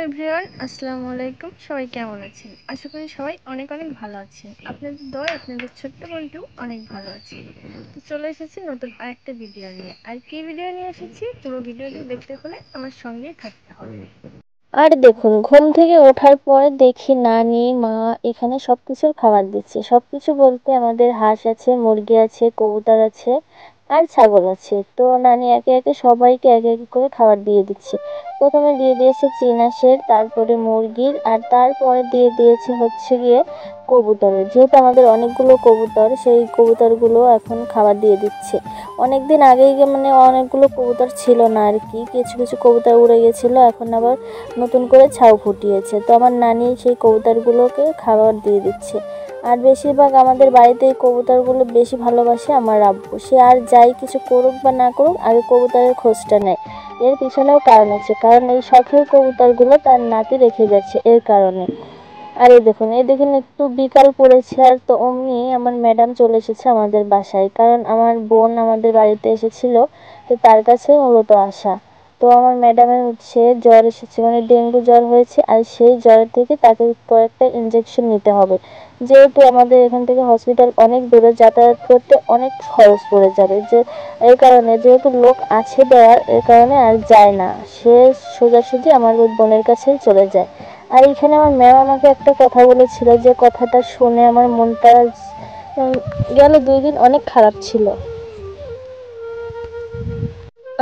Everyone, আসসালামু আলাইকুম। সবাই কেমন আছেন? আশা করি সবাই অনেক অনেক ভালো আছেন। আপনাদের দোয়ায় আপনাদের ছোট্ট বোনটিও অনেক ভালো আছে। তো চলে এসেছি নতুন আরেকটা ভিডিও নিয়ে। আর কি ভিডিও নিয়ে এসেছি পুরো ভিডিওটি দেখতে হলে আমার সঙ্গেই থাকতে হবে। আর দেখুন, ঘুম থেকে ওঠার পর দেখি নানি মা এখানে সবকিছুর খাবার দিচ্ছে। সবকিছু বলতে আমাদের হাঁস আছে, মুরগি আছে, কবুতর আছে আর ছাগল আছে। তো নানি একে একে সবাইকে একে একে করে খাবার দিয়ে দিচ্ছে। প্রথমে দিয়ে দিয়েছে চীনাশের, তারপরে মুরগির, আর তারপরে দিয়ে দিয়েছে হচ্ছে গিয়ে কবুতরের। যেহেতু আমাদের অনেকগুলো কবুতর, সেই কবুতরগুলো এখন খাবার দিয়ে দিচ্ছে। অনেকদিন আগেই মানে অনেকগুলো কবুতর ছিল না আর কি, কিছু কিছু কবুতর উড়ে গেছিলো, এখন আবার নতুন করে ছাউ ফুটিয়েছে। তো আমার নানি সেই কবুতরগুলোকে খাবার দিয়ে দিচ্ছে। আর বেশিরভাগ আমাদের বাড়িতে এই কবুতরগুলো বেশি ভালোবাসে আমার আব্বু। সে আর যাই কিছু করুক বা না করুক, আগে কবুতরের খোঁজটা নেয়। এর পিছনেও কারণ আছে, কারণ এই শখের কবুতরগুলো তার নাতি রেখে গেছে এর কারণে। আর এই দেখুন একটু বিকাল পড়েছে, আর তো অমনি আমার ম্যাডাম চলে এসেছে আমাদের বাসায়, কারণ আমার বোন আমাদের বাড়িতে এসেছিল, তো তার কাছে মূলত আসা। তো আমার ম্যাডামের হচ্ছে জ্বর এসেছে, মানে ডেঙ্গু জ্বর হয়েছে, আর সেই জ্বরের থেকে তাকে কয়েকটা ইঞ্জেকশন নিতে হবে। যেহেতু আমাদের এখান থেকে হসপিটাল অনেক দূরে, যাতায়াত করতে অনেক খরচ পড়ে যাবে, যে এই কারণে যেহেতু লোক আছে দেওয়ার, এর কারণে আর যায় না, সে সোজাসুজি আমার বোনের কাছেই চলে যায়। আর এখানে আমার ম্যাম আমাকে একটা কথা বলেছিল, যে কথাটা শুনে আমার মনটা গেল 2 দিন অনেক খারাপ ছিল।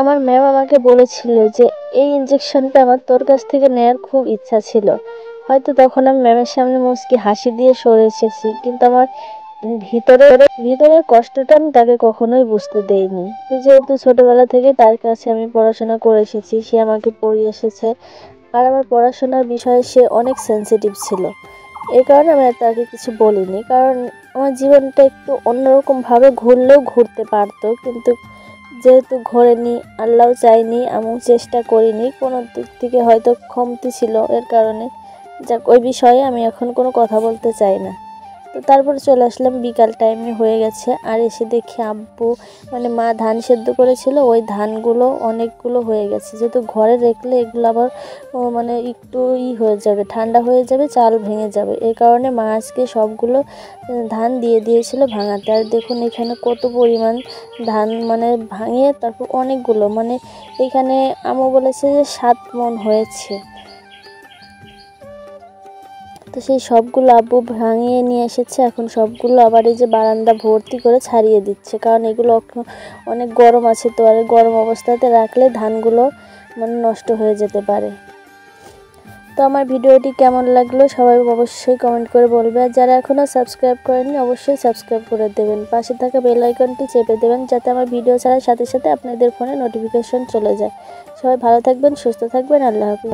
আমার ম্যাম আমাকে বলেছিল যে এই ইঞ্জেকশনটা আমার তোর কাছ থেকে নেওয়ার খুব ইচ্ছা ছিল। হয়তো তখন আমি ম্যামের সামনে মুচকি হাসি দিয়ে সরে এসেছি, কিন্তু আমার ভিতরের কষ্টটা আমি তাকে কখনোই বুঝতে দেইনি। যেহেতু ছোটবেলা থেকে তার কাছে আমি পড়াশোনা করে এসেছি, সে আমাকে পড়িয়ে এসেছে, আর আমার পড়াশোনার বিষয়ে সে অনেক সেন্সিটিভ ছিল। এই কারণে আমি তাকে কিছু বলিনি, কারণ আমার জীবনটা একটু অন্যরকম ভাবে ঘুরলেও ঘুরতে পারতো, কিন্তু যেহেতু ঘোরেনি, আল্লাহও চাইনি, আমিও চেষ্টা করিনি, কোনো দিক থেকে হয়তো কমতি ছিল, এর কারণে যাক, ওই বিষয়ে আমি এখন কোনো কথা বলতে চাই না। তো তারপরে চলে আসলাম, বিকাল টাইমে হয়ে গেছে, আর এসে দেখি আব্বু মানে মা ধান সেদ্ধ করেছিল, ওই ধানগুলো অনেকগুলো হয়ে গেছে। যেহেতু ঘরে রাখলে এগুলো আবার মানে একটু হয়ে যাবে, ঠান্ডা হয়ে যাবে, চাল ভেঙে যাবে, এই কারণে মা আজকে সবগুলো ধান দিয়ে দিয়েছিল ভাঙাতে। আর দেখুন এখানে কত পরিমাণ ধান মানে ভাঙিয়ে তারপর অনেকগুলো, মানে এখানে আম্মু বলেছে যে 7 মণ হয়েছে। তো সেই সবগুলো আব্বু ভাঙিয়ে নিয়ে এসেছে, এখন সবগুলো আবার এই যে বারান্দা ভর্তি করে ছাড়িয়ে দিচ্ছে, কারণ এগুলো অনেক গরম আছে, তো আর গরম অবস্থাতে রাখলে ধানগুলো মানে নষ্ট হয়ে যেতে পারে। তো আমার ভিডিওটি কেমন লাগলো সবাই অবশ্যই কমেন্ট করে বলবে, আর যারা এখনও সাবস্ক্রাইব করেননি অবশ্যই সাবস্ক্রাইব করে দেবেন, পাশে থাকা বেল আইকনটি চেপে দেবেন, যাতে আমার ভিডিও ছাড়ার সাথে সাথে আপনাদের ফোনে নোটিফিকেশন চলে যায়। সবাই ভালো থাকবেন, সুস্থ থাকবেন, আল্লাহ হাফেজ।